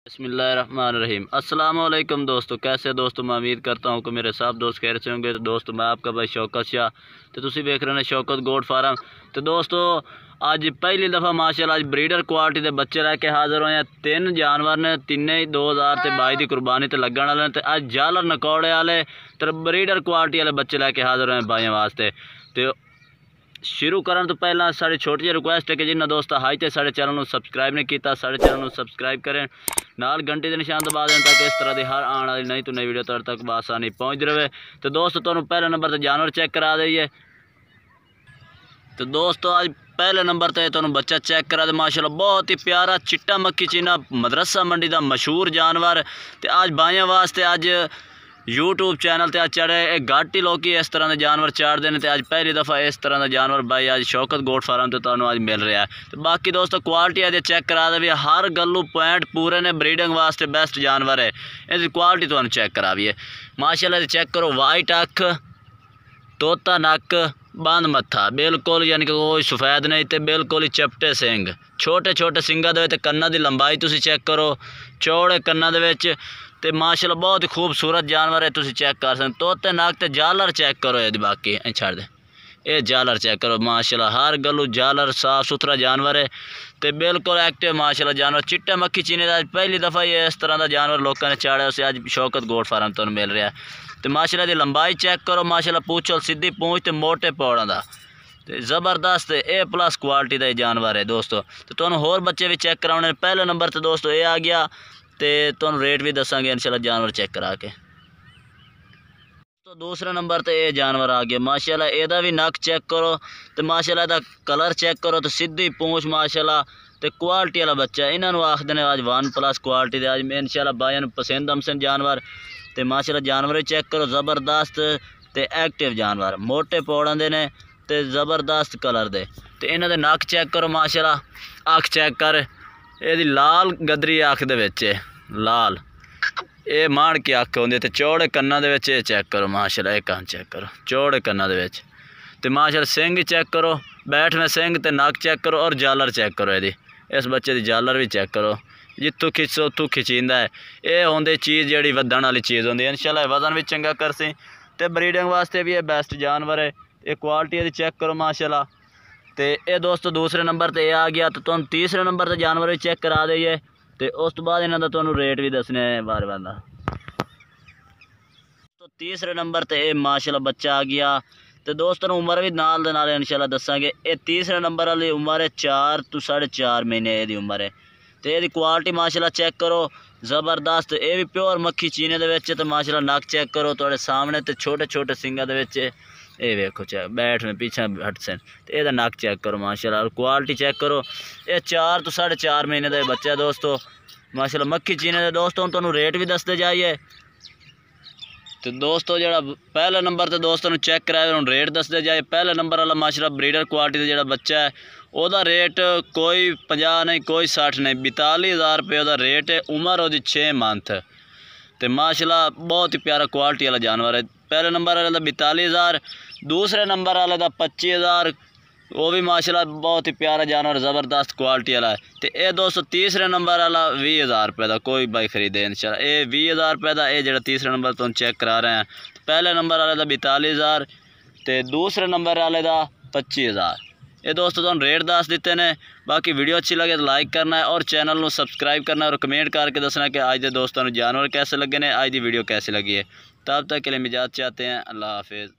बिस्मिल्लाहिर्रहमानिर्रहीम। अस्सलाम वालेकुम दोस्तों, कैसे दोस्तों? मैं उम्मीद करता हूँ कि मेरे सब दोस्त खैर से होंगे। तो दोस्तों मैं आपका भाई शौकत शाह, तो तुम देख रहे हैं शौकत गोट फार्म। तो दोस्तों अज पहली दफ़ा माशाल्लाह अज ब्रीडर क्वालिटी के बच्चे लैके हाजिर होए हैं। 3 जानवर ने, तीने 2022 की कुर्बानी ते लगन वाले। तो अज जालर नकौड़े वाले तो ब्रीडर क्वालिटी वाले बच्चे लैके हाजिर होए भाइयों वास्ते। तो शुरू करने तो पहला साड़ी छोटी जी रिक्वेस्ट है कि जिन्होंने दोस्त हाई तो साढ़े चैनल सबसक्राइब नहीं किया, साढ़े चैनल सबसक्राइब करें, नाल घंटे के निशान दबा दें ताकि इस तरह की हर आने वाली नई तो नई वीडियो तुहाडे तक आसानी पहुँच रहे। तो दोस्तों तुहानू पहले नंबर तो जानवर चेक करा दईए। तो दोस्तों आज पहले नंबर पर तुहानू बच्चा चेक करा दे। माशाल्लाह बहुत ही प्यारा चिट्टा मक्खी चीना मदरसा मंडी का मशहूर जानवर। तो आज भाइयों वास्ते अज यूट्यूब चैनल ते चढ़े घट ही लोग इस तरह के जानवर चाढ़ते हैं। तो अज पहली दफ़ा इस तरह का जानवर भाई अज शौकत गोट फार्म तो तुहानू अज मिल रहा है। तो बाकी दोस्तों क्वालिटी अज चेक करा दे भी हर गलू पॉइंट पूरे ने, ब्रीडिंग वास्ते बेस्ट जानवर है। इसकी क्वालिटी तुहानू चेक करा भी है। माशाल्लाह चेक करो, वाइट अख, तोता नक, बंद मत्था बिल्कुल, यानी कि कोई सफेद नहीं, तो बिल्कुल ही चपटे सिंग, छोटे छोटे सिंगा दे। कन्ना की लंबाई तुसी चेक करो, चौड़े कन्ना दे। तो माशाल्लाह बहुत ही खूबसूरत जानवर है, तुसी चेक कर सकते। तोते नाक ते जालर चेक करो ये बाकी छड़ दे, ये जालर चेक करो। माशाल्लाह हर गलू जालर साफ सुथरा जानवर है। तो बिल्कुल एक्टिव माशाल्लाह जानवर। चिट्टे मक्खी चीने का पहली दफ़ा ये इस तरह का जानवर लोगों ने चाड़ा, उसे अज शौकत गोट फार्म तो मिल रहा है। तो माशाल्लाह की लंबाई चेक करो, माशाल्लाह पूछो सीधी पूँछ तो मोटे पौड़ा का, तो ज़बरदस्त A+ क्वालिटी का जानवर है दोस्तों। तो तुहानू होर बच्चे भी चेक कराने। पहले नंबर तो दोस्तों ये आ गया, तो तुहानू रेट भी दसांगे इंशाल्लाह जानवर चेक करा के। तो दूसरे नंबर तो ये जानवर आ गया। माशाल्लाह एदा भी नक चेक करो, तो माशाल्लाह एदा कलर चेक करो, तो सीधी पूँछ माशाल्लाह, तो क्वालिटी वाला बच्चा। इन्होंने आखते हैं आज 1+ क्वालिटी दे। अज इंशाल्लाह भाइयों को पसंद आमसन जानवर। तो माशाल्लाह जानवर चेक करो, ज़बरदस्त तो एक्टिव जानवर, मोटे पौड़ां दे ने ते ज़बरदस्त कलर दे। तो इन्हों दे नक चेक करो माशाल्लाह, अख चेक कर, ये लाल गदरी अख दे विच लाल, ये माण की अख होंदी। तो चौड़े कन्ना दे विच चेक करो माशाल्लाह, ये कान चेक करो चौड़े कन्ना दे विच। तो माशाल्लाह सिंग चेक करो, बैठवें सिंग ते नक चेक करो, और जालर चेक करो यदी, इस बच्चे की जालर भी चेक करो, जितों खिचो उतों खिचींदा है। ये होंदे चीज़ जिहड़ी वधण वाली चीज़ होंदी है। इंशाल्लाह वजन भी चंगा करसी, तो ब्रीडिंग वास्ते भी ये बेस्ट जानवर है। ये क्वालिटी यदि चेक करो माशाल्लाह। तो ये दोस्तों दूसरे नंबर पर यह आ गया। तो तुम तीसरे नंबर पर जानवर भी चेक करा दईए। तो उस तो बाद इन्हों का तुहानू रेट भी दसने बार बार का। तो तीसरे नंबर पर यह माशाल्लाह बच्चा आ गया। तो दोस्तों उम्र भी नाल दे नाल इंशाल्लाह दसांगे। ये तीसरे नंबर वाली उम्र है 4 तो 4.5 महीने ये उम्र है। तो ये क्वालिटी माशाल्लाह चेक करो, ज़बरदस्त। ये भी प्योर मक्खी चीने दे विच। तो माशाल्लाह नक चेक करो तुहाडे सामने, तो छोटे छोटे सिंगा दे विच ये वेखो चेक, बैठ में पीछे हट सन। तो यदा नक चेक करो माशाल्लाह, और क्वालिटी चेक करो। ये 4 तो 4.5 महीने का बच्चा है दोस्तों, माशाल्लाह मक्खी चीने दे। दोस्तों तुहानू रेट भी दसते जाइए। तो दोस्तों जो पहले नंबर तो दोस्तों चेक कराया, हम रेट दसते जाए। पहले नंबर वाला माशाल्लाह ब्रीडर क्वालिटी का जो बच्चा है, वह रेट कोई 50 नहीं, कोई 60 नहीं, 42,000 रुपये वह रेट है। उम्र वो 6 मंथ। तो माशाल्लाह बहुत ही प्यारा क्वालिटी वाला जानवर है। पहले नंबर वाले का 42,000, दूसरे नंबर वाले का 25,000, वो भी माशाल्लाह बहुत ही प्यारा जानवर, ज़बरदस्त क्वालिटी वाला है। तो ये दोस्तों तीसरे नंबर वाला 20,000 रुपये का कोई भाई खरीदे इंशाल्लाह। ये 20,000 रुपये का ये जो तीसरे नंबर तो चेक करा रहे हैं। तो पहले नंबर वाले का 42,000, तो दूसरे नंबर वाले का 25,000। ये दोस्तों तो रेट दस दिते ने। बाकी वीडियो अच्छी लगे तो लाइक करना है, और चैनल को सबसक्राइब करना है, और कमेंट करके दसना कि आज के दोस्तों जानवर कैसे लगे ने, आज की वीडियो कैसी लगी है। तब तक के लिए इजाज़त चाहते हैं। अल्लाह हाफिज़।